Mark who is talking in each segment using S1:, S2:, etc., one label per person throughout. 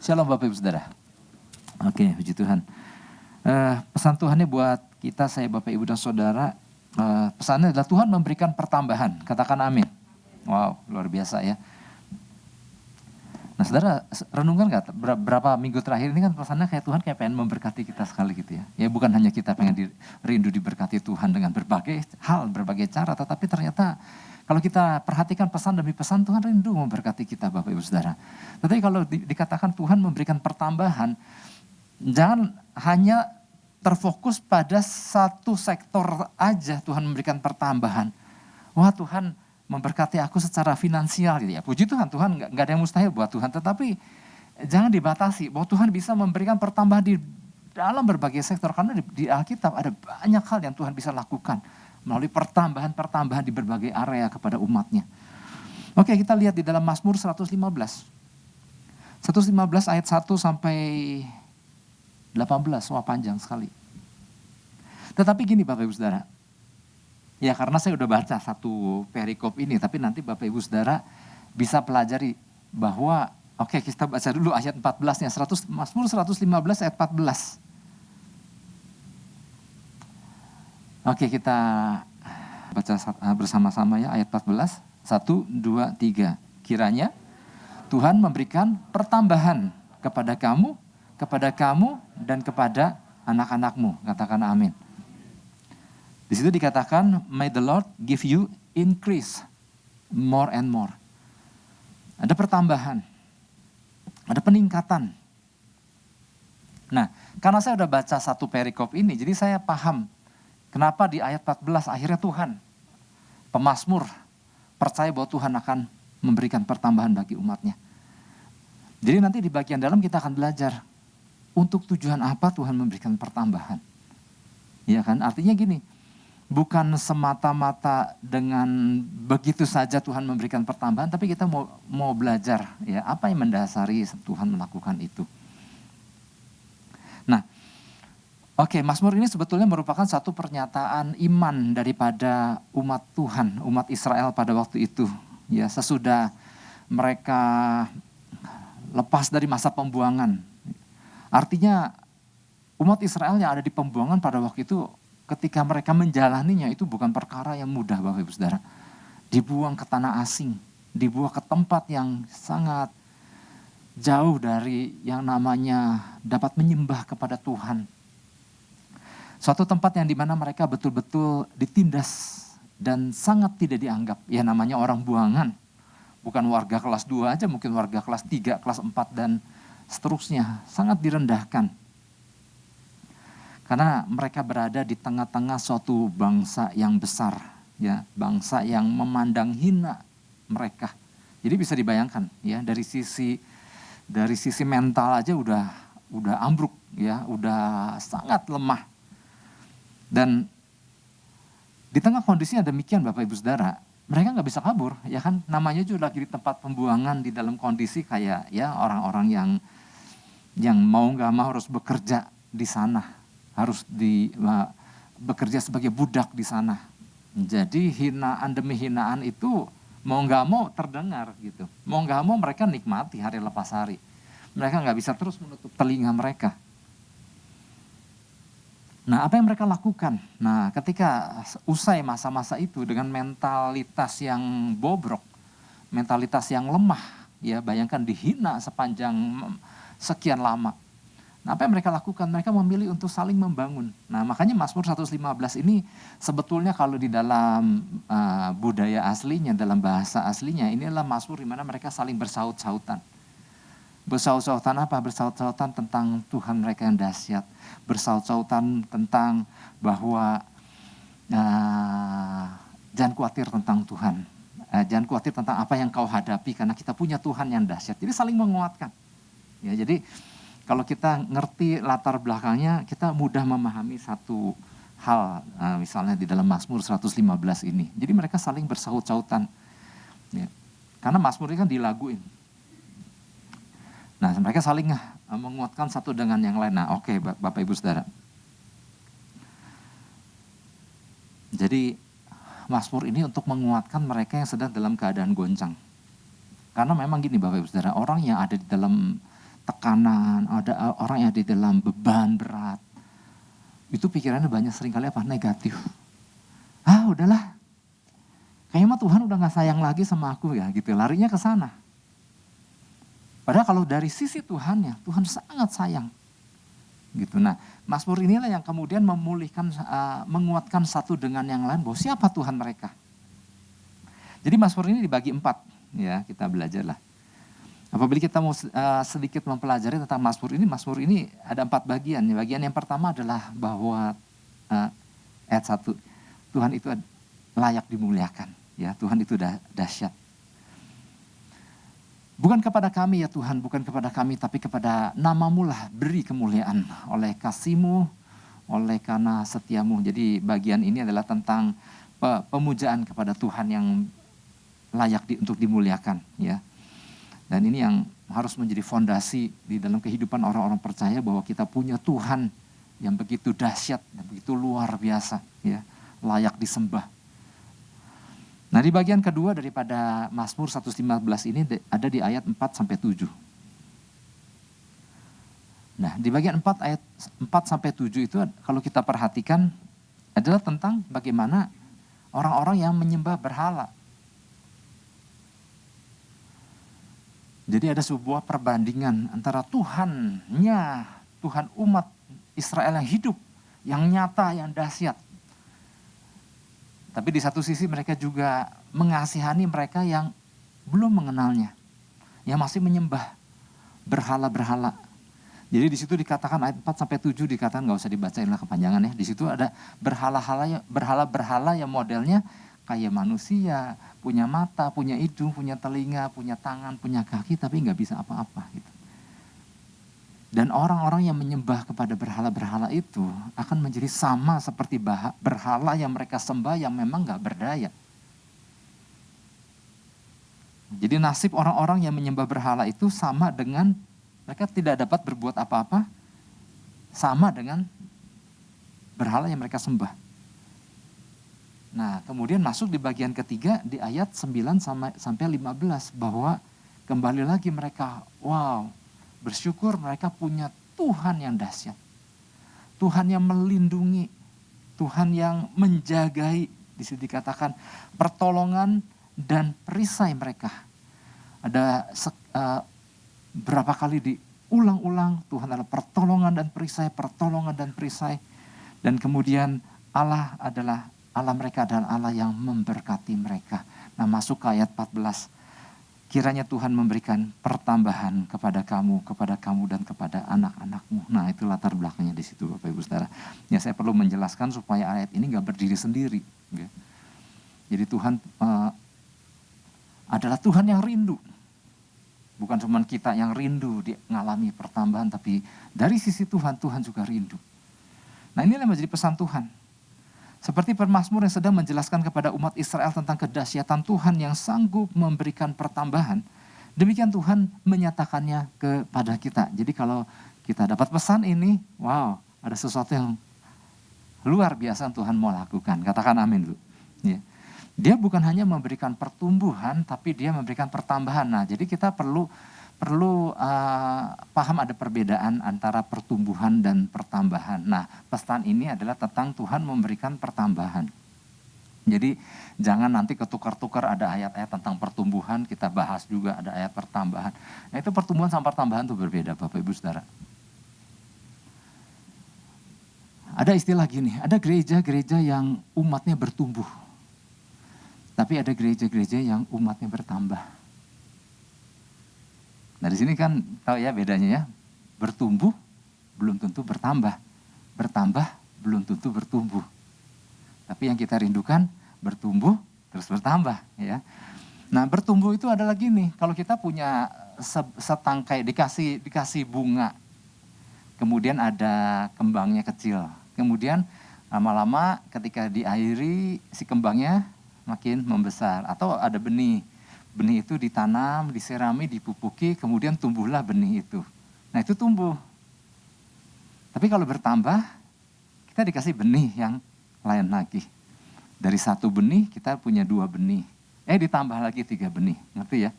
S1: Shalom Bapak Ibu Saudara. Oke, puji Tuhan. Pesan Tuhannya buat kita, saya Bapak Ibu dan Saudara, pesannya adalah Tuhan memberikan pertambahan. Katakan amin. Wow, luar biasa ya. Nah saudara, renungkan gak berapa minggu terakhir ini kan pesannya kayak Tuhan kayak pengen memberkati kita sekali gitu ya. Ya bukan hanya kita pengen rindu diberkati Tuhan dengan berbagai hal, berbagai cara. Tetapi ternyata kalau kita perhatikan pesan demi pesan, Tuhan rindu memberkati kita Bapak Ibu Saudara. Tetapi kalau dikatakan Tuhan memberikan pertambahan, jangan hanya terfokus pada satu sektor aja Tuhan memberikan pertambahan. Wah Tuhan memberkati aku secara finansial gitu ya. Puji Tuhan, Tuhan nggak ada yang mustahil buat Tuhan. Tetapi jangan dibatasi bahwa Tuhan bisa memberikan pertambahan di dalam berbagai sektor. Karena di Alkitab ada banyak hal yang Tuhan bisa lakukan melalui pertambahan-pertambahan di berbagai area kepada umatnya. Oke, kita lihat di dalam Mazmur 115. 115 ayat 1 sampai 18, wah panjang sekali. Tetapi gini Bapak Ibu Saudara, ya karena saya udah baca satu perikop ini, tapi nanti Bapak Ibu Saudara bisa pelajari bahwa, oke kita baca dulu ayat 14-nya, Mazmur 115 ayat 14. Oke kita baca bersama-sama ya ayat 14, 1, 2, 3. Kiranya Tuhan memberikan pertambahan kepada kamu dan kepada anak-anakmu. Katakan amin. Di situ dikatakan, may the Lord give you increase more and more. Ada pertambahan, ada peningkatan. Nah, karena saya udah baca satu perikop ini, jadi saya paham kenapa di ayat 14 akhirnya Tuhan, pemazmur, percaya bahwa Tuhan akan memberikan pertambahan bagi umatnya. Jadi nanti di bagian dalam kita akan belajar, untuk tujuan apa Tuhan memberikan pertambahan. Ya kan, artinya gini, bukan semata-mata dengan begitu saja Tuhan memberikan pertambahan, tapi kita mau belajar ya apa yang mendasari Tuhan melakukan itu. Nah, oke, Mazmur ini sebetulnya merupakan satu pernyataan iman daripada umat Tuhan, umat Israel pada waktu itu. Ya, sesudah mereka lepas dari masa pembuangan. Artinya umat Israel yang ada di pembuangan pada waktu itu, ketika mereka menjalaninya itu bukan perkara yang mudah Bapak Ibu Saudara. Dibuang ke tanah asing, dibuang ke tempat yang sangat jauh dari yang namanya dapat menyembah kepada Tuhan. Suatu tempat yang dimana mereka betul-betul ditindas dan sangat tidak dianggap. Ya namanya orang buangan, bukan warga kelas 2 aja, mungkin warga kelas 3, kelas 4 dan seterusnya. Sangat direndahkan. Karena mereka berada di tengah-tengah suatu bangsa yang besar, ya, bangsa yang memandang hina mereka. Jadi bisa dibayangkan, ya, dari sisi mental aja udah ambruk, ya, udah sangat lemah. Dan di tengah kondisinya demikian Bapak Ibu Saudara, mereka nggak bisa kabur, ya kan? Namanya juga lagi di tempat pembuangan di dalam kondisi kayak ya orang-orang yang mau nggak mau harus bekerja di sana. Harus bekerja sebagai budak di sana. Jadi hinaan demi hinaan itu mau nggak mau terdengar gitu. Mau nggak mau mereka nikmati hari lepas hari. Mereka nggak bisa terus menutup telinga mereka. Nah apa yang mereka lakukan? Nah ketika usai masa-masa itu dengan mentalitas yang bobrok, mentalitas yang lemah, ya bayangkan dihina sepanjang sekian lama. Nah, apa yang mereka lakukan? Mereka memilih untuk saling membangun. Nah, makanya Mazmur 115 ini sebetulnya kalau di dalam budaya aslinya, dalam bahasa aslinya, ini adalah Mazmur di mana mereka saling bersaut-sautan. Bersaut-sautan apa? Bersaut-sautan tentang Tuhan mereka yang dahsyat. Bersaut-sautan tentang bahwa jangan khawatir tentang Tuhan. Jangan khawatir tentang apa yang kau hadapi karena kita punya Tuhan yang dahsyat. Jadi saling menguatkan. Ya, jadi kalau kita ngerti latar belakangnya, kita mudah memahami satu hal, misalnya di dalam Mazmur 115 ini. Jadi mereka saling bersaut-sautan. Ya. Karena Mazmur ini kan dilaguin. Nah mereka saling menguatkan satu dengan yang lain. Nah oke, Bapak Ibu Saudara. Jadi Mazmur ini untuk menguatkan mereka yang sedang dalam keadaan goncang. Karena memang gini Bapak Ibu Saudara, orang yang ada di dalam tekanan, ada orang yang di dalam beban berat. Itu pikirannya banyak seringkali apa? Negatif. Udahlah. Kayaknya mah Tuhan udah gak sayang lagi sama aku ya gitu. Larinya ke sana. Padahal kalau dari sisi Tuhannya, Tuhan sangat sayang. Gitu. Nah, Mazmur inilah yang kemudian memulihkan, menguatkan satu dengan yang lain bahwa siapa Tuhan mereka. Jadi Mazmur ini dibagi 4, ya kita belajarlah. Apabila kita mau sedikit mempelajari tentang Mazmur ini ada 4 bagian. Bagian yang pertama adalah bahwa ayat 1, Tuhan itu layak dimuliakan, ya Tuhan itu dahsyat. Bukan kepada kami ya Tuhan, bukan kepada kami, tapi kepada namamu lah beri kemuliaan oleh kasih-Mu, oleh karena setia-Mu. Jadi bagian ini adalah tentang pemujaan kepada Tuhan yang layak untuk dimuliakan. Ya. Dan ini yang harus menjadi fondasi di dalam kehidupan orang-orang percaya bahwa kita punya Tuhan yang begitu dahsyat, yang begitu luar biasa, ya, layak disembah. Nah di bagian kedua daripada Mazmur 115 ini ada di ayat 4-7. Nah di bagian 4 ayat 4-7 itu kalau kita perhatikan adalah tentang bagaimana orang-orang yang menyembah berhala. Jadi ada sebuah perbandingan antara Tuhannya, Tuhan umat Israel yang hidup, yang nyata, yang dahsyat. Tapi di satu sisi mereka juga mengasihani mereka yang belum mengenalnya, yang masih menyembah berhala-berhala. Jadi di situ dikatakan ayat 4-7 dikatakan, nggak usah dibacain lah kepanjangan ya. Di situ ada berhala-berhala yang modelnya kayak manusia, punya mata, punya hidung, punya telinga, punya tangan, punya kaki, tapi nggak bisa apa-apa gitu. Dan orang-orang yang menyembah kepada berhala-berhala itu akan menjadi sama seperti berhala yang mereka sembah yang memang gak berdaya. Jadi nasib orang-orang yang menyembah berhala itu sama dengan mereka tidak dapat berbuat apa-apa, sama dengan berhala yang mereka sembah. Nah kemudian masuk di bagian ketiga di ayat 9-15 bahwa kembali lagi mereka, bersyukur mereka punya Tuhan yang dahsyat. Tuhan yang melindungi, Tuhan yang menjagai. Di sini dikatakan pertolongan dan perisai mereka. Ada berapa kali diulang-ulang Tuhan adalah pertolongan dan perisai, pertolongan dan perisai. Dan kemudian Allah mereka adalah Allah yang memberkati mereka. Nah masuk ke ayat 14. Kiranya Tuhan memberikan pertambahan kepada kamu dan kepada anak-anakmu. Nah itu latar belakangnya di situ Bapak Ibu Saudara. Ya saya perlu menjelaskan supaya ayat ini gak berdiri sendiri. Ya. Jadi Tuhan adalah Tuhan yang rindu. Bukan cuma kita yang rindu mengalami pertambahan, tapi dari sisi Tuhan juga rindu. Nah inilah menjadi pesan Tuhan. Seperti pemazmur yang sedang menjelaskan kepada umat Israel tentang kedahsyatan Tuhan yang sanggup memberikan pertambahan. Demikian Tuhan menyatakannya kepada kita. Jadi kalau kita dapat pesan ini, ada sesuatu yang luar biasa Tuhan mau lakukan. Katakan amin dulu. Ya. Dia bukan hanya memberikan pertumbuhan, tapi dia memberikan pertambahan. Nah jadi kita perlu paham ada perbedaan antara pertumbuhan dan pertambahan. Nah, pesan ini adalah tentang Tuhan memberikan pertambahan. Jadi jangan nanti ketukar-tukar ada ayat-ayat tentang pertumbuhan, kita bahas juga ada ayat pertambahan. Nah itu pertumbuhan sama pertambahan itu berbeda Bapak Ibu Saudara. Ada istilah gini, ada gereja-gereja yang umatnya bertumbuh. Tapi ada gereja-gereja yang umatnya bertambah. Nah di sini kan tahu ya bedanya ya, bertumbuh belum tentu bertambah, bertambah belum tentu bertumbuh. Tapi yang kita rindukan bertumbuh terus bertambah ya. Nah bertumbuh itu adalah gini, kalau kita punya setangkai dikasih bunga, kemudian ada kembangnya kecil, kemudian lama-lama ketika diairi si kembangnya makin membesar, atau ada benih itu ditanam, diserami, dipupuki, kemudian tumbuhlah benih itu. Nah itu tumbuh. Tapi kalau bertambah, kita dikasih benih yang lain lagi. Dari 1 benih kita punya 2 benih. Ditambah lagi 3 benih, ngerti ya?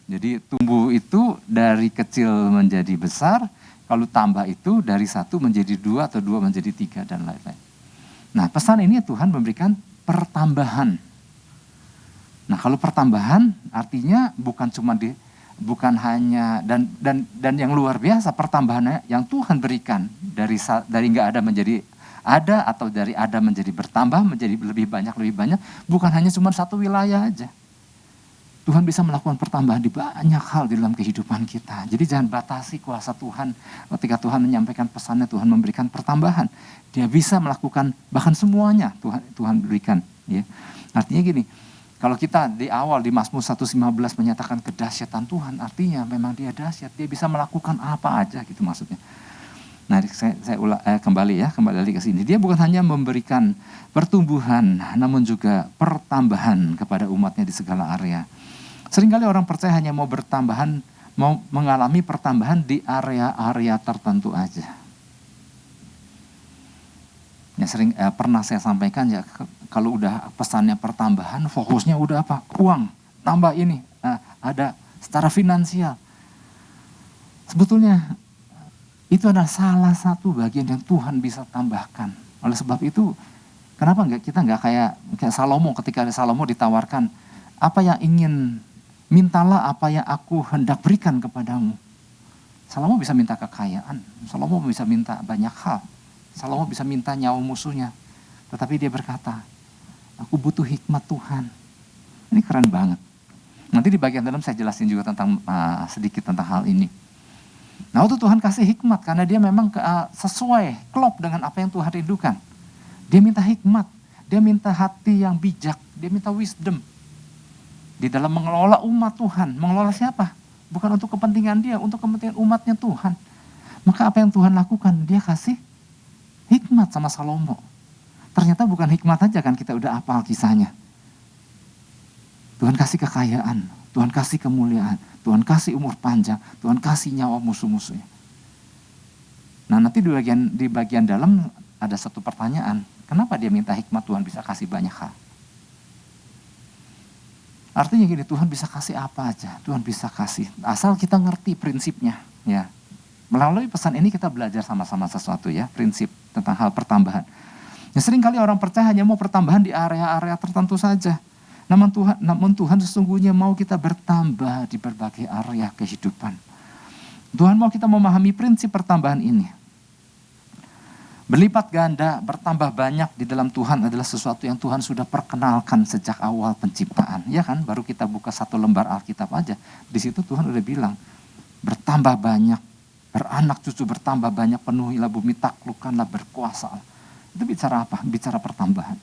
S1: Jadi tumbuh itu dari kecil menjadi besar, kalau tambah itu dari 1 menjadi 2 atau 2 menjadi 3 dan lain-lain. Nah, pesan ini Tuhan memberikan pertambahan. Nah, kalau pertambahan artinya bukan hanya dan yang luar biasa pertambahannya yang Tuhan berikan dari nggak ada menjadi ada, atau dari ada menjadi bertambah menjadi lebih banyak, bukan hanya cuma satu wilayah aja. Tuhan bisa melakukan pertambahan di banyak hal di dalam kehidupan kita. Jadi jangan batasi kuasa Tuhan. Ketika Tuhan menyampaikan pesannya, Tuhan memberikan pertambahan. Dia bisa melakukan bahkan semuanya Tuhan berikan. Ya. Artinya gini, kalau kita di awal di Mazmur 115 menyatakan kedahsyatan Tuhan, artinya memang dia dahsyat. Dia bisa melakukan apa aja gitu maksudnya. Nah, saya kembali lagi ke sini. Dia bukan hanya memberikan pertumbuhan, namun juga pertambahan kepada umatnya di segala area. Seringkali orang percaya hanya mau mengalami pertambahan di area-area tertentu aja. Ya, pernah saya sampaikan ya, kalau udah pesannya pertambahan, fokusnya udah apa? Uang, tambah ini, ada secara finansial. Sebetulnya itu adalah salah satu bagian yang Tuhan bisa tambahkan. Oleh sebab itu, kenapa kita nggak kayak Salomo, ketika Salomo ditawarkan, apa yang ingin, mintalah apa yang aku hendak berikan kepadamu. Salomo bisa minta kekayaan, Salomo bisa minta banyak hal, Salomo bisa minta nyawa musuhnya. Tetapi dia berkata, aku butuh hikmat Tuhan. Ini keren banget. Nanti di bagian dalam saya jelasin juga tentang sedikit tentang hal ini. Nah, waktu Tuhan kasih hikmat karena dia memang sesuai, klop dengan apa yang Tuhan rindukan. Dia minta hikmat, dia minta hati yang bijak, dia minta wisdom. Di dalam mengelola umat Tuhan, mengelola siapa? Bukan untuk kepentingan dia, untuk kepentingan umatnya Tuhan. Maka apa yang Tuhan lakukan? Dia kasih hikmat sama Salomo. Ternyata bukan hikmat aja kan, kita udah hafal kisahnya. Tuhan kasih kekayaan, Tuhan kasih kemuliaan, Tuhan kasih umur panjang, Tuhan kasih nyawa musuh-musuhnya. Nah, nanti di bagian dalam ada satu pertanyaan, kenapa dia minta hikmat, Tuhan bisa kasih banyak hal? Artinya gini, Tuhan bisa kasih apa aja, Tuhan bisa kasih, asal kita ngerti prinsipnya. Ya. Melalui pesan ini kita belajar sama-sama sesuatu ya, prinsip tentang hal pertambahan. Ya, seringkali orang percaya hanya mau pertambahan di area-area tertentu saja. Namun Tuhan sesungguhnya mau kita bertambah di berbagai area kehidupan. Tuhan mau kita memahami prinsip pertambahan ini. Berlipat ganda, bertambah banyak di dalam Tuhan adalah sesuatu yang Tuhan sudah perkenalkan sejak awal penciptaan. Ya kan, baru kita buka satu lembar Alkitab aja. Di situ Tuhan udah bilang, bertambah banyak, beranak cucu bertambah banyak, penuhilah bumi, taklukkanlah, berkuasalah. Itu bicara apa? Bicara pertambahan.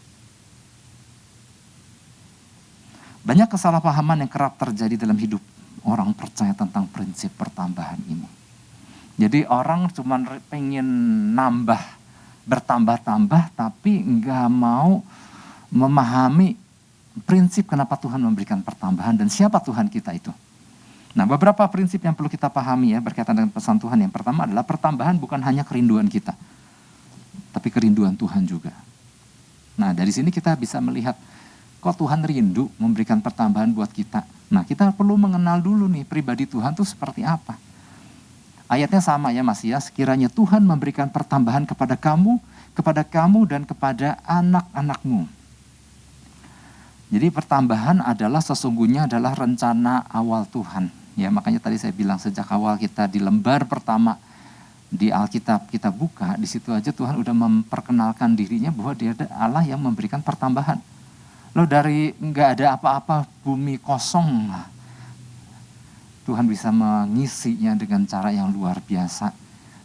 S1: Banyak kesalahpahaman yang kerap terjadi dalam hidup orang percaya tentang prinsip pertambahan ini. Jadi orang cuma pengen bertambah-tambah, tapi nggak mau memahami prinsip kenapa Tuhan memberikan pertambahan dan siapa Tuhan kita itu. Nah, beberapa prinsip yang perlu kita pahami ya berkaitan dengan pesan Tuhan. Yang pertama adalah pertambahan bukan hanya kerinduan kita, tapi kerinduan Tuhan juga. Nah, dari sini kita bisa melihat kok Tuhan rindu memberikan pertambahan buat kita. Nah, kita perlu mengenal dulu nih pribadi Tuhan itu seperti apa. Ayatnya sama ya Mas ya, sekiranya Tuhan memberikan pertambahan kepada kamu dan kepada anak-anakmu. Jadi pertambahan adalah sesungguhnya adalah rencana awal Tuhan. Ya, makanya tadi saya bilang sejak awal kita di lembar pertama di Alkitab kita buka, di situ aja Tuhan udah memperkenalkan dirinya bahwa Dia ada Allah yang memberikan pertambahan. Loh, dari nggak ada apa-apa, bumi kosong, Tuhan bisa mengisinya dengan cara yang luar biasa.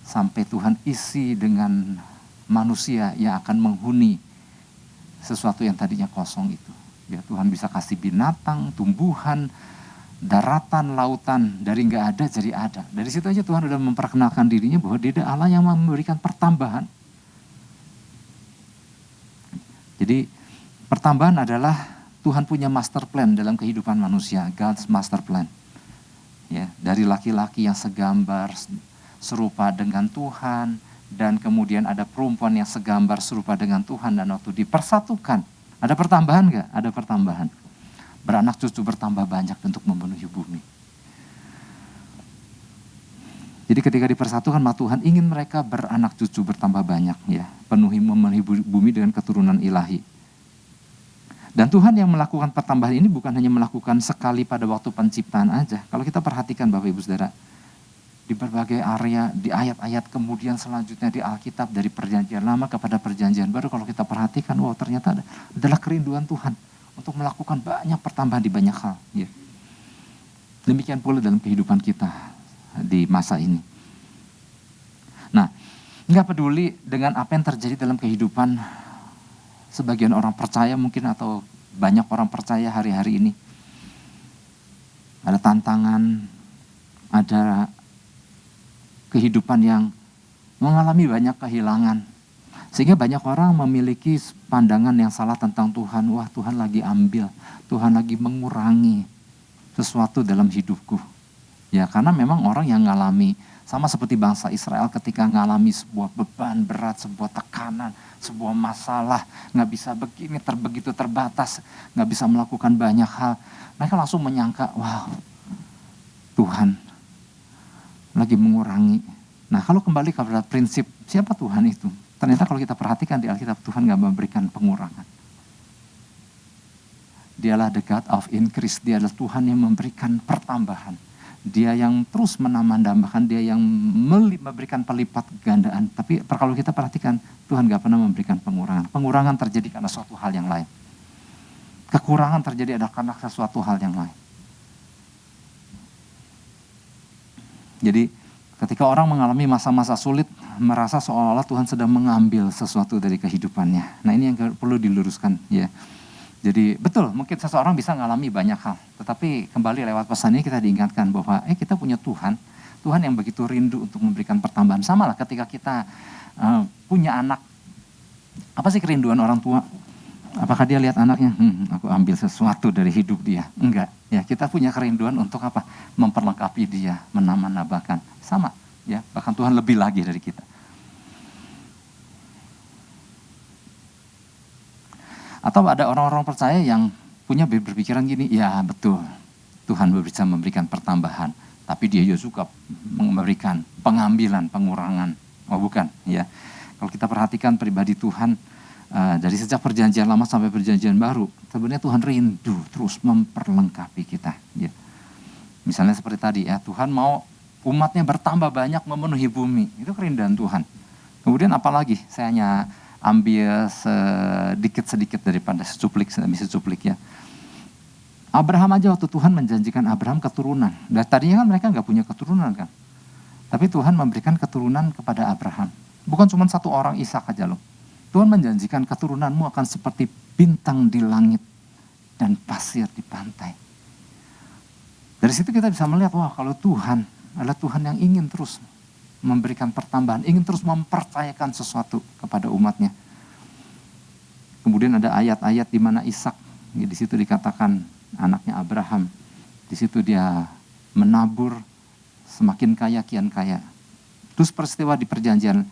S1: Sampai Tuhan isi dengan manusia yang akan menghuni sesuatu yang tadinya kosong itu. Ya, Tuhan bisa kasih binatang, tumbuhan, daratan, lautan, dari nggak ada jadi ada. Dari situ aja Tuhan sudah memperkenalkan dirinya bahwa Dia adalah Allah yang memberikan pertambahan. Jadi pertambahan adalah Tuhan punya master plan dalam kehidupan manusia, God's master plan. Ya, dari laki-laki yang segambar serupa dengan Tuhan, dan kemudian ada perempuan yang segambar serupa dengan Tuhan, dan waktu dipersatukan, ada pertambahan nggak? Ada pertambahan. Beranak cucu bertambah banyak untuk memenuhi bumi. Jadi ketika dipersatukan sama Tuhan, ingin mereka beranak cucu bertambah banyak, ya, memenuhi bumi dengan keturunan ilahi. Dan Tuhan yang melakukan pertambahan ini bukan hanya melakukan sekali pada waktu penciptaan aja. Kalau kita perhatikan Bapak Ibu Saudara, di berbagai area, di ayat-ayat kemudian selanjutnya di Alkitab, dari perjanjian lama kepada perjanjian baru, kalau kita perhatikan, wow, ternyata adalah kerinduan Tuhan untuk melakukan banyak pertambahan di banyak hal. Ya. Demikian pula dalam kehidupan kita di masa ini. Nah, nggak peduli dengan apa yang terjadi dalam kehidupan sebagian orang percaya mungkin, atau banyak orang percaya hari-hari ini. Ada tantangan, ada kehidupan yang mengalami banyak kehilangan. Sehingga banyak orang memiliki pandangan yang salah tentang Tuhan. Wah, Tuhan lagi ambil, Tuhan lagi mengurangi sesuatu dalam hidupku. Ya, karena memang orang yang ngalami, sama seperti bangsa Israel ketika ngalami sebuah beban berat, sebuah tekanan, sebuah masalah, nggak bisa begini, begitu terbatas, nggak bisa melakukan banyak hal. Mereka langsung menyangka, wow, Tuhan lagi mengurangi. Nah, kalau kembali kepada prinsip siapa Tuhan itu, ternyata kalau kita perhatikan di Alkitab, Tuhan nggak memberikan pengurangan. Dialah the God of increase, dia adalah Tuhan yang memberikan pertambahan. Dia yang terus menambah-nambahkan, dia yang memberikan pelipat gandaan. Tapi kalau kita perhatikan, Tuhan gak pernah memberikan pengurangan. Pengurangan terjadi karena suatu hal yang lain. Kekurangan terjadi adalah karena sesuatu hal yang lain. Jadi ketika orang mengalami masa-masa sulit, merasa seolah-olah Tuhan sedang mengambil sesuatu dari kehidupannya. Nah, ini yang perlu diluruskan, ya. Jadi betul, mungkin seseorang bisa mengalami banyak hal, tetapi kembali lewat pesan ini kita diingatkan bahwa kita punya Tuhan yang begitu rindu untuk memberikan pertambahan. Sama lah ketika kita punya anak, apa sih kerinduan orang tua? Apakah dia lihat anaknya, aku ambil sesuatu dari hidup dia? Enggak, ya, kita punya kerinduan untuk apa? Memperlengkapi dia, menambah-nambahkan. Sama, ya, bahkan Tuhan lebih lagi dari kita. Atau ada orang-orang percaya yang punya berpikiran gini, ya betul, Tuhan bisa memberikan pertambahan, tapi dia juga suka memberikan pengambilan, pengurangan. Oh bukan, ya. Kalau kita perhatikan pribadi Tuhan, dari sejak perjanjian lama sampai perjanjian baru, sebenarnya Tuhan rindu terus memperlengkapi kita. Ya. Misalnya seperti tadi, ya, Tuhan mau umatnya bertambah banyak memenuhi bumi, itu kerinduan Tuhan. Kemudian apalagi, saya hanya ambil sedikit-sedikit daripada secuplik demi secuplik, ya. Abraham aja waktu Tuhan menjanjikan Abraham keturunan. Dan tadinya kan mereka nggak punya keturunan kan. Tapi Tuhan memberikan keturunan kepada Abraham. Bukan cuma satu orang, Ishak aja loh. Tuhan menjanjikan keturunanmu akan seperti bintang di langit dan pasir di pantai. Dari situ kita bisa melihat, wah, kalau Tuhan adalah Tuhan yang ingin terus memberikan pertambahan, ingin terus mempercayakan sesuatu kepada umatnya. Kemudian ada ayat-ayat di mana Ishak, di situ dikatakan anaknya Abraham, di situ dia menabur, semakin kaya kian kaya. Terus peristiwa di perjanjian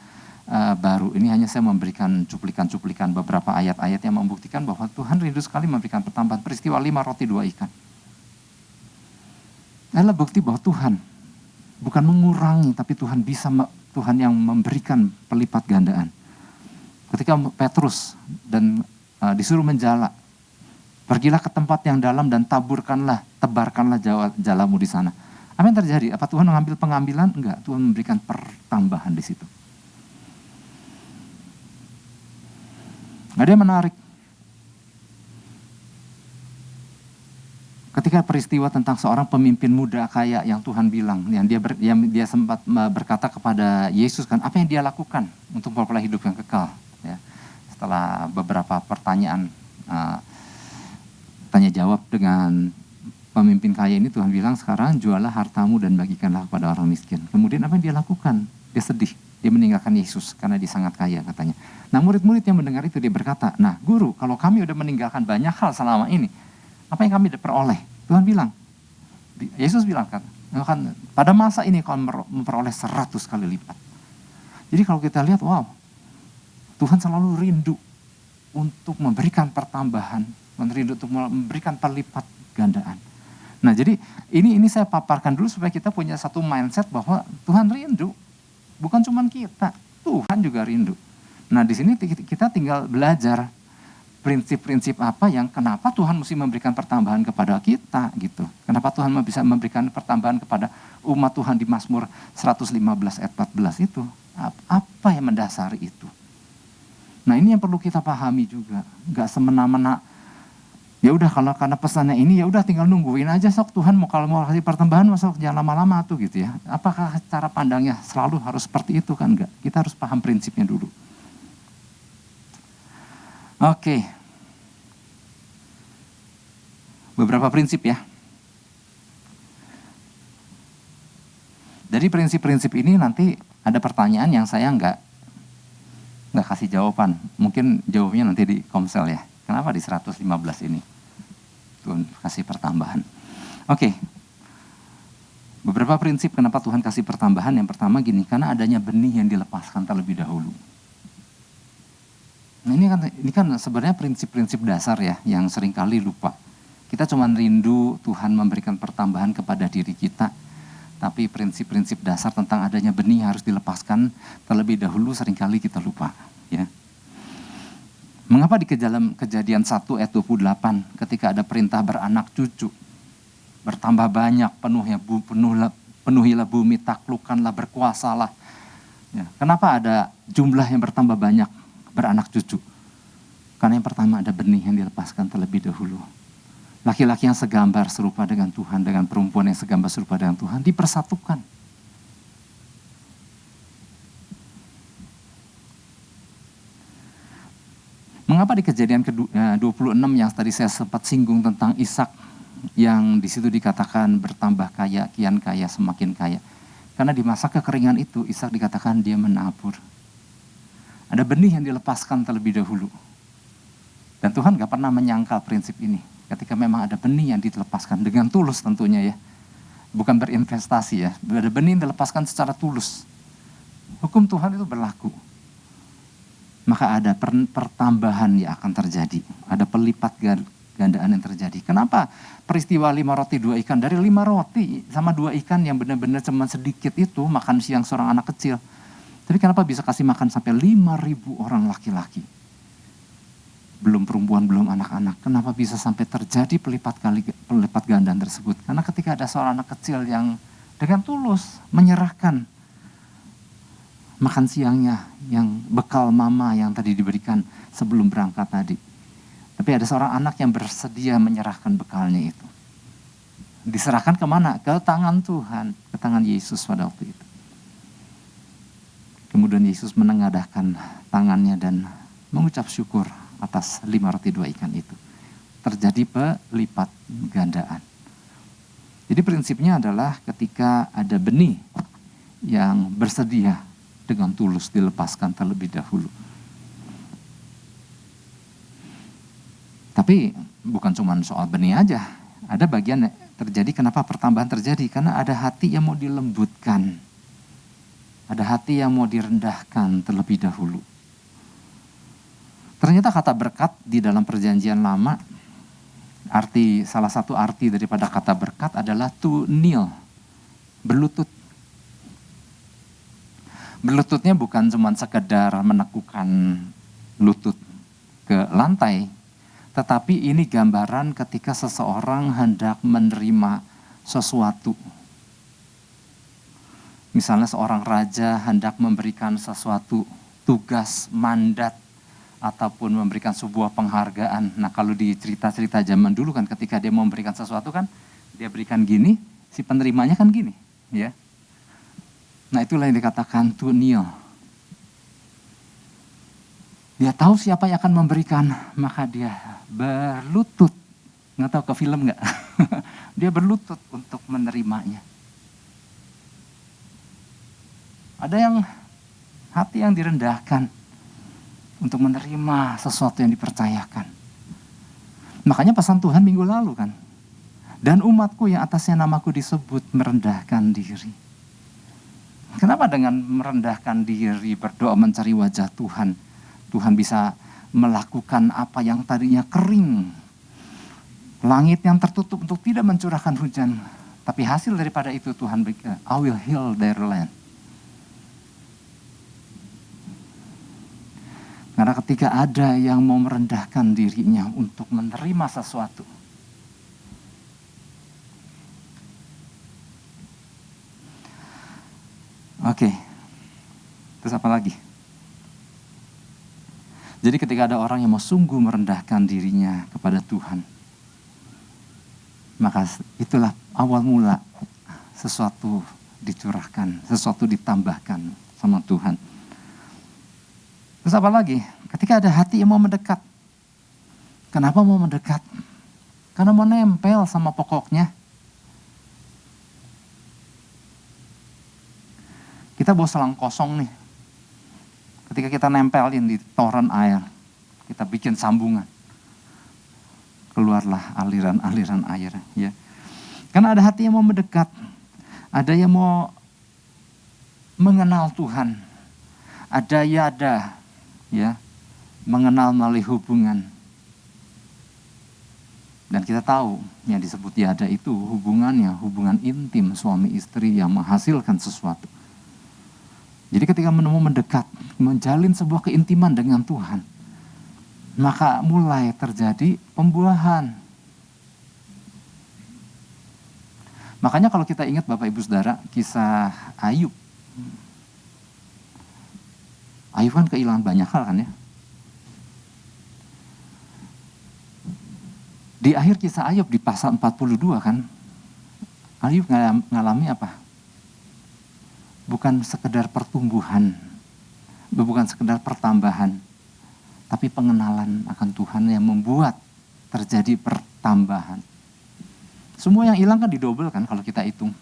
S1: baru, ini hanya saya memberikan cuplikan-cuplikan beberapa ayat-ayat yang membuktikan bahwa Tuhan rindu sekali memberikan pertambahan. Peristiwa 5 roti 2 ikan. Adalah bukti bahwa Tuhan bukan mengurangi, tapi Tuhan yang memberikan pelipat gandaan. Ketika Petrus dan disuruh menjala, pergilah ke tempat yang dalam dan tebarkanlah jalamu di sana. Apa yang terjadi? Apa Tuhan mengambil pengambilan? Enggak, Tuhan memberikan pertambahan di situ. Ada yang menarik. Ketika peristiwa tentang seorang pemimpin muda kaya yang Tuhan bilang, yang dia sempat berkata kepada Yesus kan, apa yang dia lakukan untuk memperoleh hidup yang kekal. Ya. Setelah beberapa pertanyaan, tanya jawab dengan pemimpin kaya ini, Tuhan bilang, sekarang jualah hartamu dan bagikanlah kepada orang miskin. Kemudian apa yang dia lakukan? Dia sedih. Dia meninggalkan Yesus karena dia sangat kaya katanya. Nah, murid-murid yang mendengar itu dia berkata, nah guru, kalau kami udah meninggalkan banyak hal selama ini, apa yang kami peroleh? Tuhan bilang, Yesus bilang kan, pada masa ini kau memperoleh 100 kali lipat. Jadi kalau kita lihat, wow, Tuhan selalu rindu untuk memberikan pertambahan, rindu untuk memberikan pelipat gandaan.
S2: Nah jadi ini saya paparkan dulu supaya kita punya satu mindset bahwa Tuhan rindu. Bukan cuma kita, Tuhan juga rindu. Nah di sini kita tinggal belajar prinsip-prinsip apa yang kenapa Tuhan mesti memberikan pertambahan kepada kita gitu. Kenapa Tuhan bisa memberikan pertambahan kepada umat Tuhan di Mazmur 115 ayat 14 itu. Apa yang mendasari itu? Nah ini yang perlu kita pahami juga. Gak semena-mena, ya udah kalau karena pesannya ini ya udah tinggal nungguin aja sok Tuhan kalau mau kasih pertambahan masuk jangan lama-lama tuh gitu ya. Apakah cara pandangnya selalu harus seperti itu? Kan enggak. Kita harus paham prinsipnya dulu. Oke. Beberapa prinsip ya. Dari prinsip-prinsip ini nanti ada pertanyaan yang saya nggak kasih jawaban. Mungkin jawabnya nanti di Komsel ya. Kenapa di 115 ini? Tuhan kasih pertambahan. Oke. Beberapa prinsip kenapa Tuhan kasih pertambahan. Yang pertama gini, karena adanya benih yang dilepaskan terlebih dahulu. Nah ini kan sebenarnya prinsip-prinsip dasar ya, yang seringkali lupa. Kita cuma rindu Tuhan memberikan pertambahan kepada diri kita. Tapi prinsip-prinsip dasar tentang adanya benih harus dilepaskan terlebih dahulu seringkali kita lupa. Ya. Mengapa di dalam Kejadian 1 ayat 28 ketika ada perintah beranak cucu, bertambah banyak, penuhilah bumi, taklukkanlah, berkuasalah. Ya, kenapa ada jumlah yang bertambah banyak beranak cucu? Karena yang pertama ada benih yang dilepaskan terlebih dahulu. Laki-laki yang segambar serupa dengan Tuhan, dengan perempuan yang segambar serupa dengan Tuhan, dipersatukan. Mengapa di Kejadian 26 yang tadi saya sempat singgung tentang Ishak yang di situ dikatakan bertambah kaya, kian kaya, semakin kaya. Karena di masa kekeringan itu Ishak dikatakan dia menabur. Ada benih yang dilepaskan terlebih dahulu. Dan Tuhan gak pernah menyangkal prinsip ini. Ketika memang ada benih yang dilepaskan dengan tulus tentunya ya. Bukan berinvestasi ya. Ada benih yang dilepaskan secara tulus. Hukum Tuhan itu berlaku. Maka ada pertambahan yang akan terjadi. Ada pelipat gandaan yang terjadi. Kenapa peristiwa 5 roti 2 ikan? Dari 5 roti sama 2 ikan yang benar-benar cuma sedikit itu, makan siang seorang anak kecil. Tapi kenapa bisa kasih makan sampai 5.000 orang laki-laki? Belum perempuan, belum anak-anak. Kenapa bisa sampai terjadi pelipat gandaan tersebut? Karena ketika ada seorang anak kecil yang dengan tulus menyerahkan makan siangnya, yang bekal mama yang tadi diberikan sebelum berangkat tadi. Tapi ada seorang anak yang bersedia menyerahkan bekalnya itu. Diserahkan kemana? Ke tangan Tuhan, ke tangan Yesus pada waktu itu. Kemudian Yesus menengadahkan tangannya dan mengucap syukur atas 5 roti 2 ikan itu. Terjadi pelipat gandaan. Jadi prinsipnya adalah ketika ada benih yang bersedia dengan tulus dilepaskan terlebih dahulu. Tapi bukan cuma soal benih aja. Ada bagian terjadi kenapa pertambahan terjadi. Karena ada hati yang mau dilembutkan. Ada hati yang mau direndahkan terlebih dahulu. Ternyata kata berkat di dalam perjanjian lama, salah satu arti daripada kata berkat adalah to kneel, berlutut. Berlututnya bukan cuma sekedar menekukan lutut ke lantai, tetapi ini gambaran ketika seseorang hendak menerima sesuatu. Misalnya seorang raja hendak memberikan sesuatu tugas, mandat, ataupun memberikan sebuah penghargaan. Nah kalau di cerita-cerita zaman dulu kan ketika dia memberikan sesuatu kan, dia berikan gini, si penerimanya kan gini, ya. Nah itulah yang dikatakan to kneel. Dia tahu siapa yang akan memberikan, maka dia berlutut. Nggak tahu ke film nggak? Dia berlutut untuk menerimanya. Ada yang hati yang direndahkan untuk menerima sesuatu yang dipercayakan. Makanya pesan Tuhan minggu lalu kan. Dan umatku yang atasnya namaku disebut merendahkan diri. Kenapa dengan merendahkan diri, berdoa mencari wajah Tuhan, Tuhan bisa melakukan apa yang tadinya kering, Langit yang tertutup untuk tidak mencurahkan hujan. Tapi hasil daripada itu Tuhan berkata, I will heal their land. Karena ketika ada yang mau merendahkan dirinya untuk menerima sesuatu, oke, terus apa lagi? Jadi ketika ada orang yang mau sungguh merendahkan dirinya kepada Tuhan, maka itulah awal mula sesuatu dicurahkan, sesuatu ditambahkan sama Tuhan. Terus apa lagi? Ketika ada hati yang mau mendekat. Kenapa mau mendekat? Karena mau nempel sama pokoknya. Kita bawa selang kosong nih. Ketika kita nempelin di toren air, kita bikin sambungan. Keluarlah aliran-aliran air. Ya. Karena ada hati yang mau mendekat. Ada yang mau mengenal Tuhan. Ada ya, mengenal melalui hubungan. Dan kita tahu yang disebut yada itu hubungannya, hubungan intim suami istri yang menghasilkan sesuatu. Jadi ketika mau mendekat, menjalin sebuah keintiman dengan Tuhan, maka mulai terjadi pembuahan. Makanya kalau kita ingat Bapak Ibu Saudara, kisah Ayub. Ayub kan kehilangan banyak hal kan ya. Di akhir kisah Ayub di pasal 42 kan, Ayub ngalami apa? Bukan sekedar pertumbuhan, bukan sekedar pertambahan, tapi pengenalan akan Tuhan yang membuat terjadi pertambahan. Semua yang hilang kan didobel kan kalau kita hitung.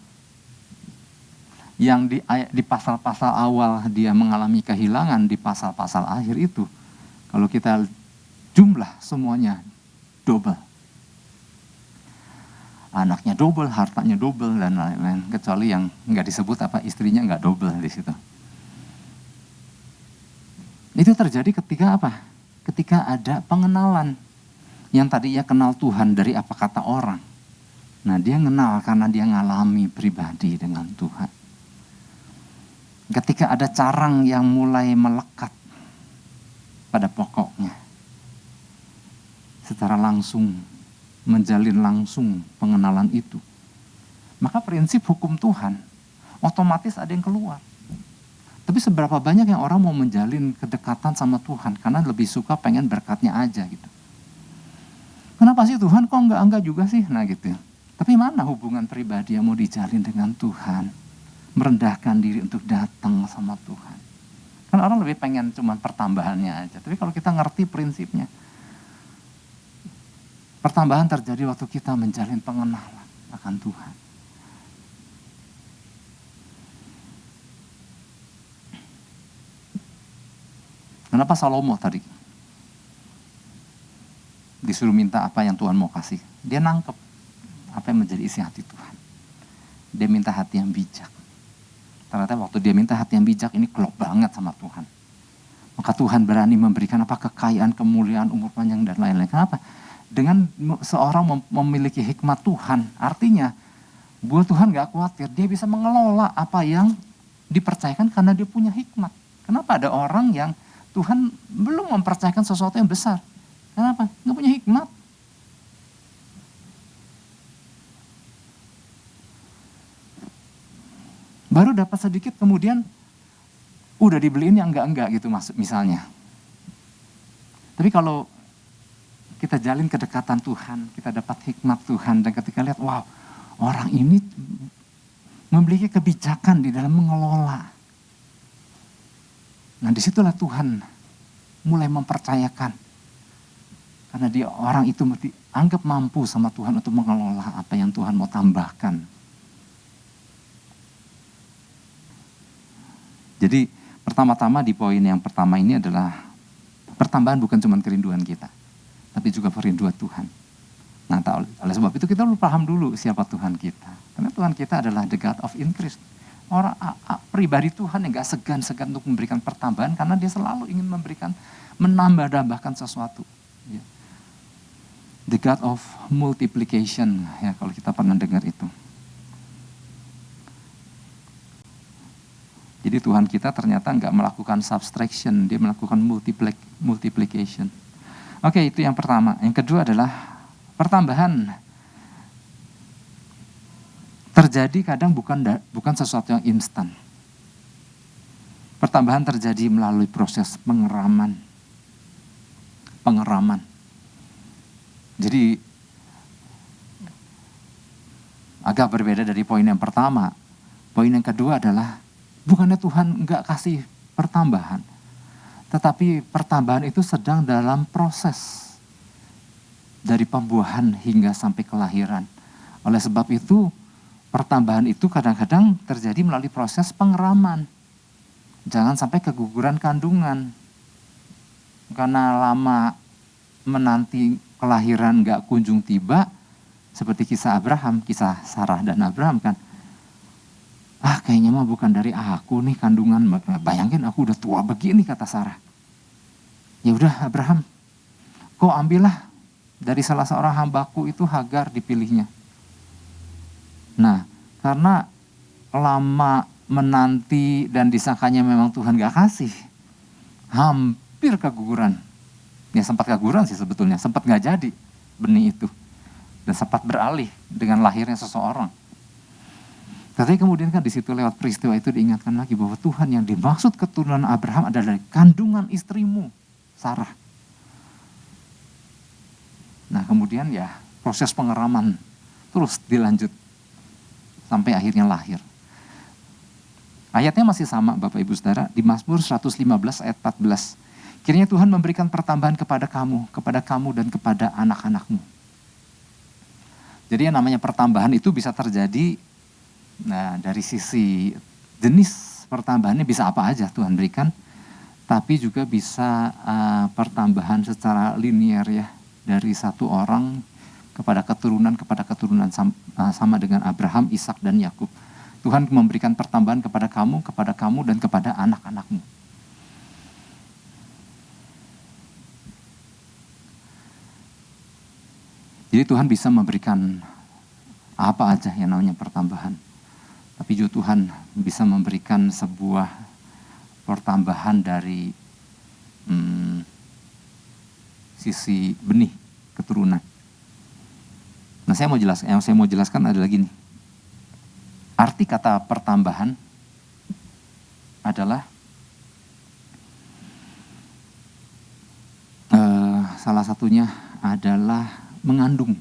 S2: Yang di pasal-pasal awal dia mengalami kehilangan, di pasal-pasal akhir itu, kalau kita jumlah semuanya double. Anaknya double, hartanya double, dan lain-lain. Kecuali yang nggak disebut apa, istrinya nggak double di situ. Itu terjadi ketika apa? Ketika ada pengenalan. Yang tadinya kenal Tuhan dari apa kata orang. Nah dia kenal karena dia ngalami pribadi dengan Tuhan. Ketika ada carang yang mulai melekat pada pokoknya. Secara langsung, menjalin langsung pengenalan itu. Maka prinsip hukum Tuhan, otomatis ada yang keluar. Tapi seberapa banyak yang orang mau menjalin kedekatan sama Tuhan, karena lebih suka pengen berkatnya aja gitu. Kenapa sih Tuhan kok enggak juga sih? Nah gitu. Tapi mana hubungan pribadi yang mau dijalin dengan Tuhan? Merendahkan diri untuk datang sama Tuhan. Kan orang lebih pengen cuma pertambahannya aja. Tapi kalau kita ngerti prinsipnya, pertambahan terjadi waktu kita menjalin pengenalan akan Tuhan. Kenapa Salomo tadi disuruh minta apa yang Tuhan mau kasih? Dia nangkep apa yang menjadi isi hati Tuhan. Dia minta hati yang bijak. Ternyata waktu dia minta hati yang bijak, ini klop banget sama Tuhan. Maka Tuhan berani memberikan apa kekayaan, kemuliaan, umur panjang, dan lain-lain. Kenapa? Dengan seorang memiliki hikmat Tuhan, artinya buat Tuhan gak khawatir, dia bisa mengelola apa yang dipercayakan karena dia punya hikmat. Kenapa ada orang yang Tuhan belum mempercayakan sesuatu yang besar? Kenapa? Gak punya hikmat. Baru dapat sedikit kemudian udah dibeliin yang enggak gitu misalnya. Tapi kalau kita jalin kedekatan Tuhan, kita dapat hikmat Tuhan, dan ketika lihat, wow, orang ini memiliki kebijakan di dalam mengelola. Nah disitulah Tuhan mulai mempercayakan. Karena dia orang itu anggap mampu sama Tuhan untuk mengelola apa yang Tuhan mau tambahkan. Jadi pertama-tama di poin yang pertama ini adalah pertambahan bukan cuma kerinduan kita, tapi juga kerinduan Tuhan. Nah, oleh sebab itu kita perlu paham dulu siapa Tuhan kita. Karena Tuhan kita adalah the God of increase. Orang pribadi Tuhan yang gak segan-segan untuk memberikan pertambahan karena dia selalu ingin memberikan, menambah-nambahkan sesuatu. Ya. The God of multiplication, ya kalau kita pernah dengar itu. Jadi Tuhan kita ternyata nggak melakukan subtraction, dia melakukan multiplication. Oke, itu yang pertama. Yang kedua adalah pertambahan. Terjadi kadang bukan sesuatu yang instan. Pertambahan terjadi melalui proses pengeraman. Jadi agak berbeda dari poin yang pertama. Poin yang kedua adalah bukannya Tuhan nggak kasih pertambahan, tetapi pertambahan itu sedang dalam proses dari pembuahan hingga sampai kelahiran. Oleh sebab itu, pertambahan itu kadang-kadang terjadi melalui proses pengeraman. Jangan sampai keguguran kandungan. Karena lama menanti kelahiran nggak kunjung tiba, seperti kisah Abraham, kisah Sarah dan Abraham kan. Kayaknya mah bukan dari aku nih kandungan. Bayangin aku udah tua begini, kata Sarah. Ya udah Abraham, kau ambillah dari salah seorang hambaku itu Hagar dipilihnya. Nah, karena lama menanti dan disangkanya memang Tuhan gak kasih, hampir keguguran. Ya sempat keguguran sih sebetulnya, sempat gak jadi benih itu. Dan sempat beralih dengan lahirnya seseorang. Tapi kemudian kan di situ lewat peristiwa itu diingatkan lagi bahwa Tuhan yang dimaksud keturunan Abraham adalah dari kandungan istrimu, Sarah. Nah kemudian ya proses pengeraman terus dilanjut sampai akhirnya lahir. Ayatnya masih sama Bapak Ibu Saudara, di Mazmur 115 ayat 14. Kiranya Tuhan memberikan pertambahan kepada kamu dan kepada anak-anakmu. Jadi yang namanya pertambahan itu bisa terjadi. Nah, dari sisi jenis pertambahannya bisa apa aja Tuhan berikan, tapi juga bisa pertambahan secara linear ya, dari satu orang kepada keturunan sama dengan Abraham, Ishak dan Yakub. Tuhan memberikan pertambahan kepada kamu dan kepada anak-anakmu. Jadi Tuhan bisa memberikan apa aja yang namanya pertambahan. Tapi juga Tuhan bisa memberikan sebuah pertambahan dari sisi benih keturunan. Nah, yang saya mau jelaskan adalah gini. Arti kata pertambahan adalah salah satunya adalah mengandung.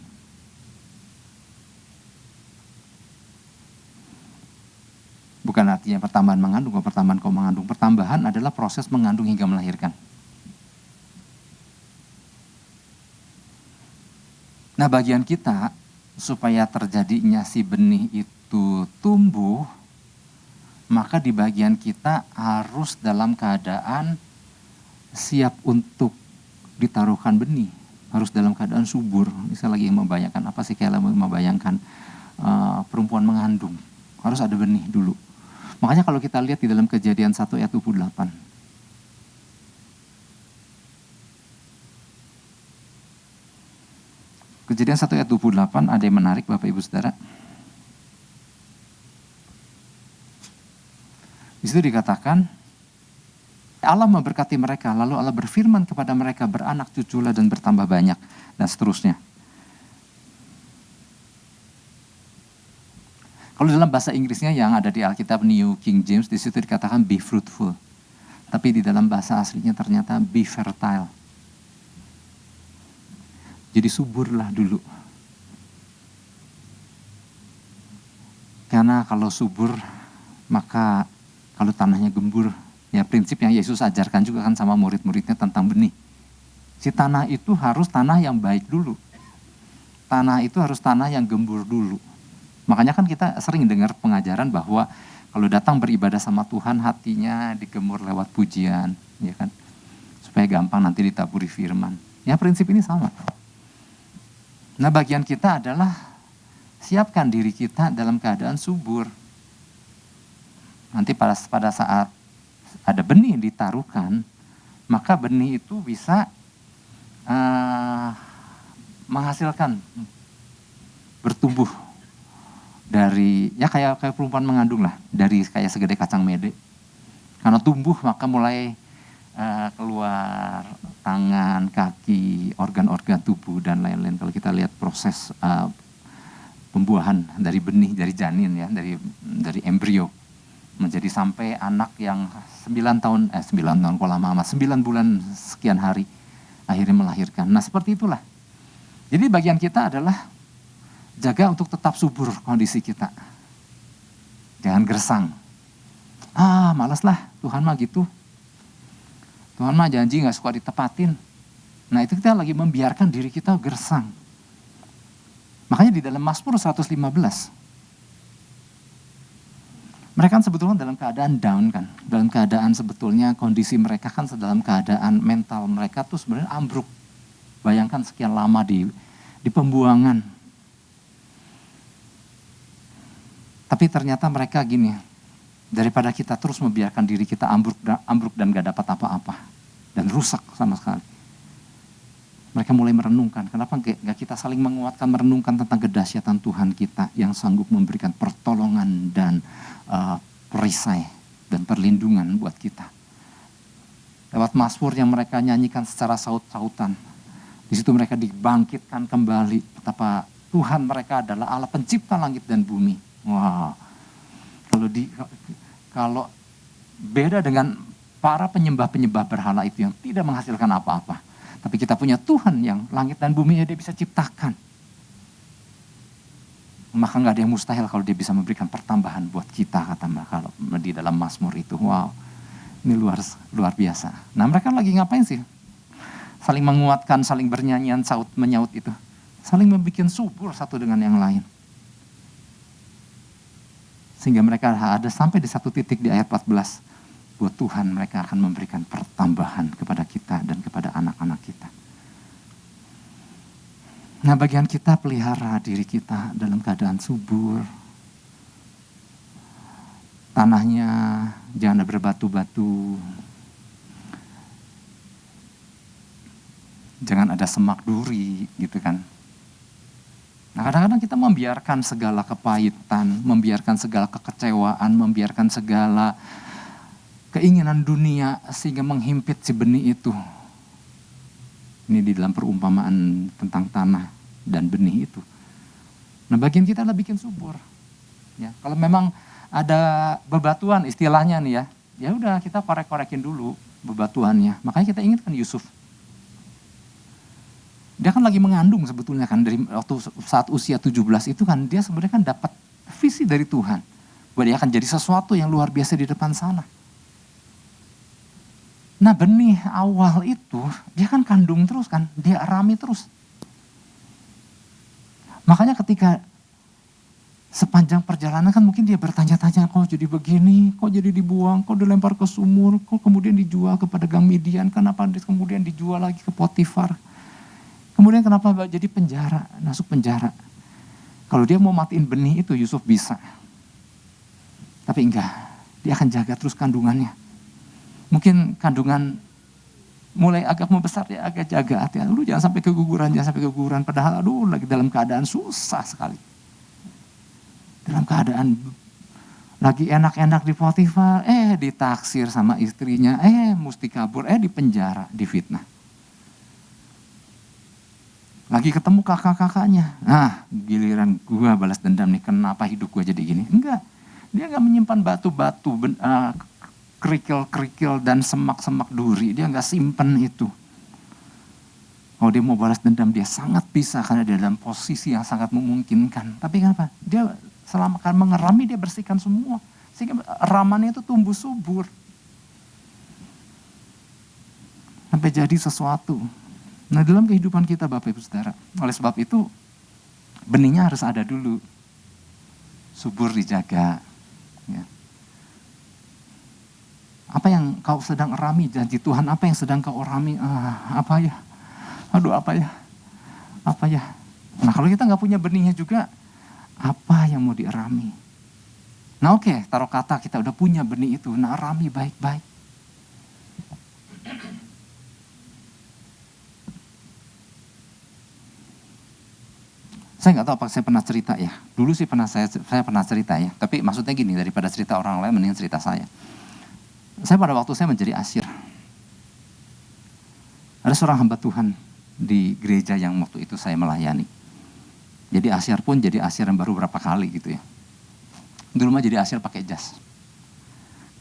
S2: Bukan artinya pertambahan mengandung, pertambahan kau mengandung. Pertambahan adalah proses mengandung hingga melahirkan. Nah, bagian kita supaya terjadinya si benih itu tumbuh, maka di bagian kita harus dalam keadaan siap untuk ditaruhkan benih. Harus dalam keadaan subur. Misalnya lagi membayangkan, apa sih kayak membayangkan perempuan mengandung. Harus ada benih dulu. Makanya kalau kita lihat di dalam Kejadian 1 ayat 28. Kejadian 1 ayat 28 ada yang menarik Bapak Ibu Saudara. Di situ dikatakan, Allah memberkati mereka, lalu Allah berfirman kepada mereka, beranak cuculah dan bertambah banyak, dan seterusnya. Kalau dalam bahasa Inggrisnya yang ada di Alkitab New King James, di situ dikatakan be fruitful. Tapi di dalam bahasa aslinya ternyata be fertile. Jadi suburlah dulu. Karena kalau subur, maka kalau tanahnya gembur, ya prinsip yang Yesus ajarkan juga kan sama murid-muridnya tentang benih. Si tanah itu harus tanah yang baik dulu. Tanah itu harus tanah yang gembur dulu. Makanya kan kita sering dengar pengajaran bahwa kalau datang beribadah sama Tuhan, hatinya digemur lewat pujian, ya kan? Supaya gampang nanti ditaburi firman. Ya prinsip ini sama. Nah bagian kita adalah siapkan diri kita dalam keadaan subur. Nanti pada saat ada benih ditaruhkan, maka benih itu bisa menghasilkan, bertumbuh dari, ya kayak perempuan mengandung lah, dari kayak segede kacang mede. Karena tumbuh maka mulai keluar tangan, kaki, organ-organ tubuh dan lain-lain. Kalau kita lihat proses pembuahan dari benih, dari janin ya, dari embrio menjadi sampai anak yang 9 tahun kok lama amat, 9 bulan sekian hari akhirnya melahirkan. Nah seperti itulah. Jadi bagian kita adalah jaga untuk tetap subur kondisi kita. Jangan gersang. Malas lah, Tuhan mah gitu. Tuhan mah janji gak suka ditepatin. Nah itu kita lagi membiarkan diri kita gersang. Makanya di dalam Mazmur 115, mereka kan sebetulnya dalam keadaan down kan. Dalam keadaan sebetulnya kondisi mereka kan dalam keadaan mental mereka tuh sebenarnya ambruk. Bayangkan sekian lama di pembuangan. Tapi ternyata mereka gini, daripada kita terus membiarkan diri kita ambruk dan gak dapat apa-apa. Dan rusak sama sekali. Mereka mulai merenungkan, kenapa gak kita saling menguatkan, merenungkan tentang kedahsyatan Tuhan kita yang sanggup memberikan pertolongan dan perisai dan perlindungan buat kita. Lewat Mazmur yang mereka nyanyikan secara saut-sautan. Di situ mereka dibangkitkan kembali betapa Tuhan mereka adalah Allah pencipta langit dan bumi. Wow. Kalau beda dengan para penyembah-penyembah berhala itu yang tidak menghasilkan apa-apa. Tapi kita punya Tuhan yang langit dan bumi dia bisa ciptakan. Maka gak ada yang mustahil kalau dia bisa memberikan pertambahan buat kita, kata mereka di dalam Mazmur itu. Wow, ini luar biasa. Nah mereka lagi ngapain sih? Saling menguatkan, saling bernyanyian, menyaut itu. Saling membuat subur satu dengan yang lain. Sehingga mereka ada sampai di satu titik di ayat 14. Buat Tuhan mereka akan memberikan pertambahan kepada kita dan kepada anak-anak kita. Nah bagian kita pelihara diri kita dalam keadaan subur. Tanahnya jangan berbatu-batu. Jangan ada semak duri gitu kan. Nah kadang-kadang kita membiarkan segala kepahitan, membiarkan segala kekecewaan, membiarkan segala keinginan dunia sehingga menghimpit si benih itu. Ini di dalam perumpamaan tentang tanah dan benih itu. Nah bagian kita adalah bikin subur. Ya, kalau memang ada bebatuan istilahnya nih ya udah kita korek-korekin dulu bebatuannya. Makanya kita ingatkan Yusuf. Dia kan lagi mengandung sebetulnya kan dari waktu saat usia 17 itu kan dia sebenarnya kan dapat visi dari Tuhan. Bahwa dia akan jadi sesuatu yang luar biasa di depan sana. Nah benih awal itu dia kan kandung terus kan, dia arami terus. Makanya ketika sepanjang perjalanan kan mungkin dia bertanya-tanya, kok jadi begini, kok jadi dibuang, kok dilempar ke sumur, kok kemudian dijual ke pedagang Midian, kenapa kemudian dijual lagi ke Potifar. Kemudian kenapa jadi penjara, masuk penjara. Kalau dia mau matiin benih itu Yusuf bisa. Tapi enggak, dia akan jaga terus kandungannya. Mungkin kandungan mulai agak membesar dia agak jaga hati. Lu jangan sampai keguguran. Padahal lagi dalam keadaan susah sekali. Dalam keadaan lagi enak-enak di Potifar, ditaksir sama istrinya, mesti kabur, di penjara, difitnah. Lagi ketemu kakak-kakaknya. Nah, giliran gua balas dendam nih, kenapa hidup gua jadi gini? Enggak. Dia enggak menyimpan batu-batu, kerikil-kerikil dan semak-semak duri. Dia enggak simpen itu. Kalau dia mau balas dendam, dia sangat bisa karena dia dalam posisi yang sangat memungkinkan. Tapi kenapa? Dia selama kan mengerami, dia bersihkan semua. Sehingga ramannya itu tumbuh subur. Sampai jadi sesuatu. Nah dalam kehidupan kita Bapak Ibu Saudara, oleh sebab itu benihnya harus ada dulu. Subur dijaga. Ya. Apa yang kau sedang erami janji Tuhan, apa yang sedang kau erami, apa ya? Aduh apa ya? Nah kalau kita gak punya benihnya juga, apa yang mau dierami? Nah oke, taruh kata kita udah punya benih itu, nah erami baik-baik. Saya nggak tahu apakah saya pernah cerita ya. Dulu sih saya pernah cerita ya. Tapi maksudnya gini, daripada cerita orang lain mending cerita saya. Saya pada waktu saya menjadi asyir, ada seorang hamba Tuhan di gereja yang waktu itu saya melayani. Jadi asyir pun jadi asyir yang baru berapa kali gitu ya. Dulu mah jadi asyir pakai jas.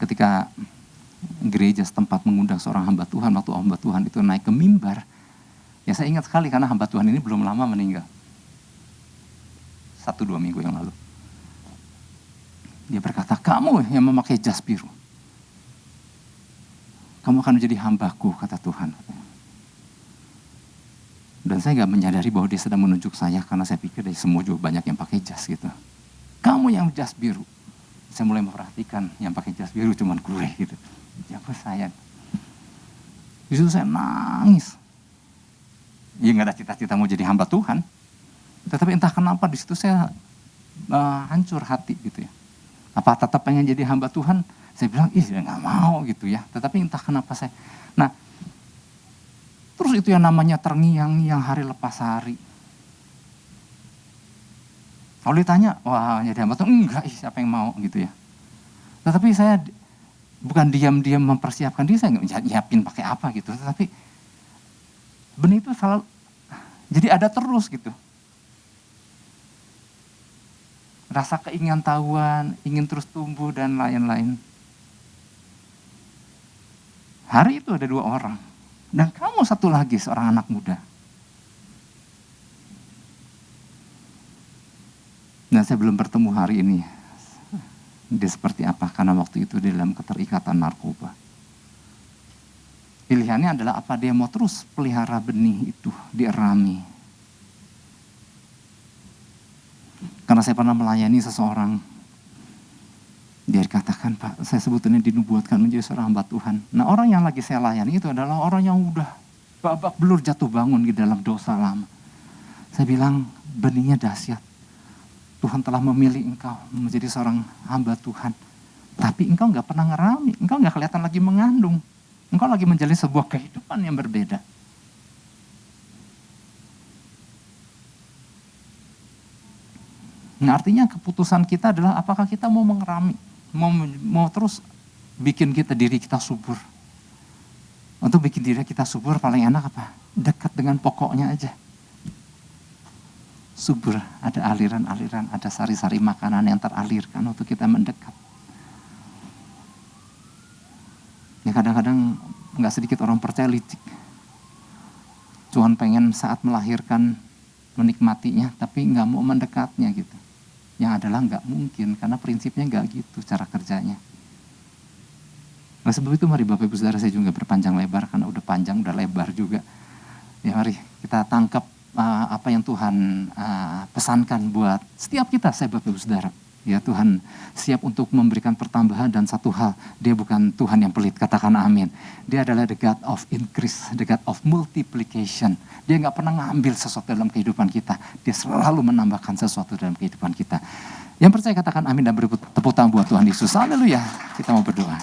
S2: Ketika gereja setempat mengundang seorang hamba Tuhan, waktu hamba Tuhan itu naik ke mimbar, ya saya ingat sekali karena hamba Tuhan ini belum lama meninggal. 1-2 minggu yang lalu. Dia berkata, kamu yang memakai jas biru, kamu akan menjadi hambaku, kata Tuhan. Dan saya nggak menyadari bahwa dia sedang menunjuk saya, karena saya pikir dari semua juga banyak yang pakai jas gitu. Kamu yang jas biru. Saya mulai memperhatikan yang pakai jas biru cuman gue gitu. Siapa saya? Di situ saya nangis. Ya nggak ada cita-cita mau jadi hamba Tuhan. Tetapi entah kenapa di situ saya hancur hati gitu ya. Apa tetap pengen jadi hamba Tuhan? Saya bilang, saya nggak mau gitu ya. Tetapi entah kenapa saya. Nah, terus itu yang namanya terngiang-ngiang hari lepas hari. Kalau ditanya, wah jadi hamba Tuhan, enggak, siapa yang mau gitu ya. Tetapi saya bukan diam-diam mempersiapkan diri, saya nggak nyiapin pakai apa gitu. Tetapi benih itu selalu, jadi ada terus gitu. Rasa keingintahuan, ingin terus tumbuh dan lain-lain. Hari itu ada 2 orang. Dan kamu satu lagi, seorang anak muda. Dan saya belum bertemu hari ini. Dia seperti apa, karena waktu itu di dalam keterikatan narkoba. Pilihannya adalah apa dia mau terus pelihara benih itu, dierami. Karena saya pernah melayani seseorang, dia dikatakan, Pak, saya sebetulnya dinubuatkan menjadi seorang hamba Tuhan. Nah, orang yang lagi saya layani itu adalah orang yang udah babak belur jatuh bangun di dalam dosa lama. Saya bilang, benihnya dahsyat. Tuhan telah memilih engkau menjadi seorang hamba Tuhan. Tapi engkau nggak pernah ngerami, engkau nggak kelihatan lagi mengandung. Engkau lagi menjalani sebuah kehidupan yang berbeda. Nah, artinya keputusan kita adalah apakah kita mau mengerami, mau terus bikin diri kita subur. Untuk bikin diri kita subur paling enak apa? Dekat dengan pokoknya aja. Subur, ada aliran-aliran, ada sari-sari makanan yang teralirkan untuk kita mendekat. Ya kadang-kadang nggak sedikit orang percaya licik. Cuman pengen saat melahirkan menikmatinya, tapi nggak mau mendekatnya gitu. Yang adalah nggak mungkin, karena prinsipnya nggak gitu cara kerjanya. Nah sebab itu mari Bapak Ibu Saudara, saya juga berpanjang lebar, karena udah panjang, udah lebar juga. Ya mari kita tangkap apa yang Tuhan pesankan buat setiap kita, saya Bapak Ibu Saudara. Ya Tuhan siap untuk memberikan pertambahan, dan satu hal, dia bukan Tuhan yang pelit, katakan amin. Dia adalah the God of increase, the God of multiplication. Dia nggak pernah ngambil sesuatu dalam kehidupan kita, dia selalu menambahkan sesuatu dalam kehidupan kita. Yang percaya katakan amin dan beri tepuk tangan buat Tuhan Yesus. Haleluya. Kita mau berdoa.